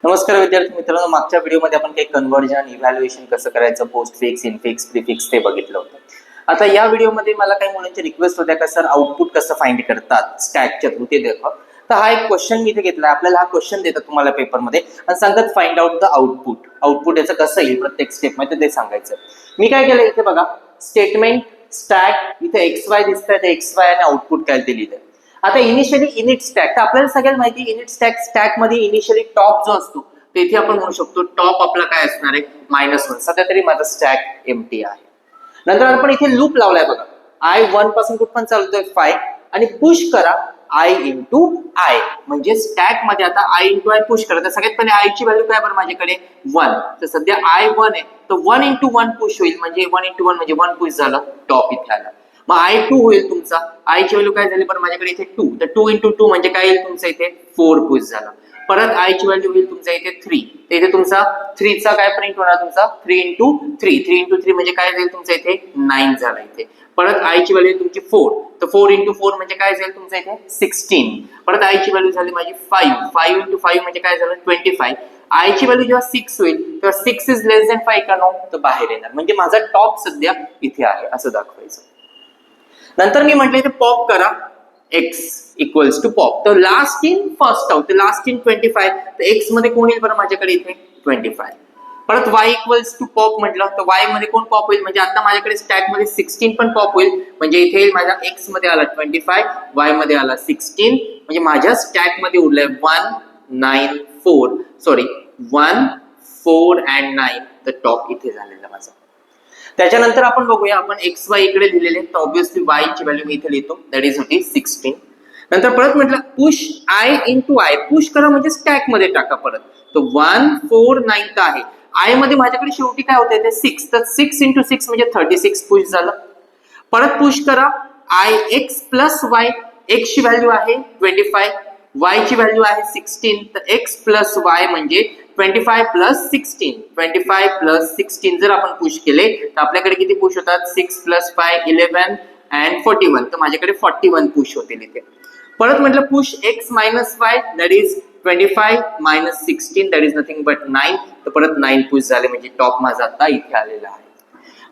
नमस्कार विद्यार्थी मित्रांनो, मागच्या व्हिडिओमध्ये आपण काही कन्व्हर्जन इव्हॅल्युएशन कसं करायचं, पोस्ट फिक्स, इनफिक्स, प्रीफिक्स ते बघितलं होतं. आता या व्हिडिओमध्ये मला काही मुलांची रिक्वेस्ट होत्या का सर आउटपुट कसं फाइंड करतात स्टॅकच्या थ्रू ते दाखवा. तर हा एक क्वेश्चन मी इथे घेतला. आपल्याला हा क्वेश्चन देतात तुम्हाला पेपरमध्ये आणि सांगतात फाइंड आउट द आउटपुट याचं कसं येईल प्रत्येक स्टेपमध्ये ते सांगायचं. मी काय केलं इथे बघा, स्टेटमेंट स्टॅक इथे एक्स वाय दिसतंय, ते एक्स वाय आणि आउटपुट काय ते लिहिलंय. आता इनिशियली इनिट स्टॅक, तर आपल्याला सगळ्यांना माहिती इनिट स्टॅक मध्ये इनिशियली टॉप जो असतो तेथे आपण म्हणू शकतो टॉप आपला काय असणार आहे -1. सध्या तरी माझा स्टॅक एम्प्टी आहे. नंतर आपण इथे लूप लावलाय बघा, I1 पासून कुठपर्यंत चालतोय 5 आणि पुश करा I into I, म्हणजे स्टॅक मध्ये आता I into I पुश करा. तर सगळ्यात पहिले I ची व्हॅल्यू काय बरं माझ्याकडे 1, तर सध्या I1 आहे, तर 1 into 1 पुश होईल, म्हणजे 1 into 1 म्हणजे 1 पुश झालं, टॉप इथे आला. मग I2 होईल तुमचा, I ची व्हॅल्यू काय झाली बरं माझ्याकडे इथे 2, तर 2 into 2 म्हणजे काय येईल तुमचं इथे 4 पुश झाला. परत I ची व्हॅल्यू होईल तुमचा इथे 3, तर इथे तुमचा 3 चा काय प्रिंट होणार तुमचा 3 into 3 म्हणजे काय जाईल तुमचा इथे 9 झाला इथे. परत I ची व्हॅल्यू तुमची 4, तर 4 into 4 म्हणजे काय जाईल तुमचा इथे 16. परत I ची व्हॅल्यू झाली माझी 5 into 5 म्हणजे काय झालं 25. I ची व्हॅल्यू जेव्हा 6 होईल तेव्हा 6 इज लेस दॅन 5 का नो, तर बाहेर येणार, म्हणजे माझा टॉप सध्या इथे आहे असं दाखवायचं. नंतर मी म्हटलं इथे पॉप करा x इक्वल्स टू पॉप, तर लास्ट इन फर्स्ट आउट, तर लास्ट इन 25, तर x मध्ये कोण येईल बरं माझ्याकडे इथे 25. परत y इक्वल्स टू पॉप म्हटलं, तर y मध्ये कोण पॉप होईल, म्हणजे आता माझ्याकडे स्टॅक मध्ये 16 पण पॉप होईल, म्हणजे इथे माझ्या x मध्ये आला 25, y मध्ये आला 16, म्हणजे माझ्या स्टॅक मध्ये उरलंय 1 9 4 सॉरी 1 4 and 9, तर टॉप इथे झालेला माझा. त्याच्यानंतर आपण बघूया, आपण एक्स वाय इकडे लिहिलेले, तर ऑब्विसली वाय ची व्हॅल्यू मी इथे लिहितो, दॅट इज होती 16. नंतर परत म्हटलं push I into I, push करा म्हणजे स्टॅक मध्ये टाका परत, तर 1 4 9 तर आहे आय मध्ये माझ्याकडे शेवटी काय होते ते 6, तर 6 into 6 म्हणजे 36 पुश झालं. परत पुश करा I x plus y, x ची व्हॅल्यू आहे 25, y ची व्हॅल्यू आहे 16, तर x प्लस y म्हणजे 25 प्लस 16, 25 प्लस 16 जर आपण पुश केले तर आपल्याकडे किती पुश होतात 6 प्लस 5 11 and 41, तर माझ्याकडे 41 पुश होतील इथे. परत म्हटलं push x minus y, that is 25 minus 16, that is nothing but 9, तर परत 9 पुश झाले, म्हणजे टॉप माझा आता इथे आलेला आहे.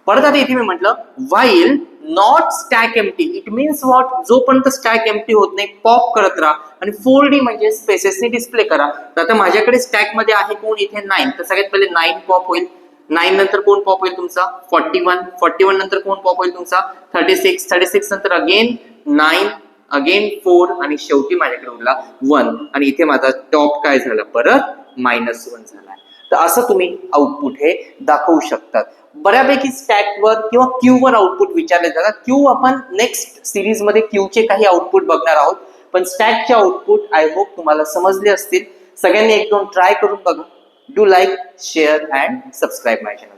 परत आता इथे मी म्हटलं while not stack empty, it means what, जोपर्यंत स्टॅक एम्प्टी होत नाही पॉप करत राहा आणि 4D म्हणजे स्पेसेसनी डिस्प्ले करा. तर आता माझ्याकडे स्टॅक मध्ये आहे कोण इथे 9, तर सगळ्यात पहिले 9 पॉप होईल, 9 नंतर कोण पॉप होईल तुमचा 41 नंतर कोण पॉप होईल तुमचा 36 नंतर अगेन 9 अगेन 4 आणि शेवटी माझ्याकडे उरला 1, आणि इथे माझा टॉप काय झाला परत -1 झाला. तर असं तुम्ही आउटपुट हे दाखवू शकतात. बऱ्यापैकी स्टॅकवर किंवा क्यू वर आउटपुट विचारले जातात. क्यू आपण नेक्स्ट सिरीज मध्ये क्यू चे काही आउटपुट बघणार आहोत, पण स्टॅकचे आउटपुट आय होप तुम्हाला समजले असतील. सगळ्यांनी 1-2 ट्राय करून बघा. Do like, share and subscribe my channel.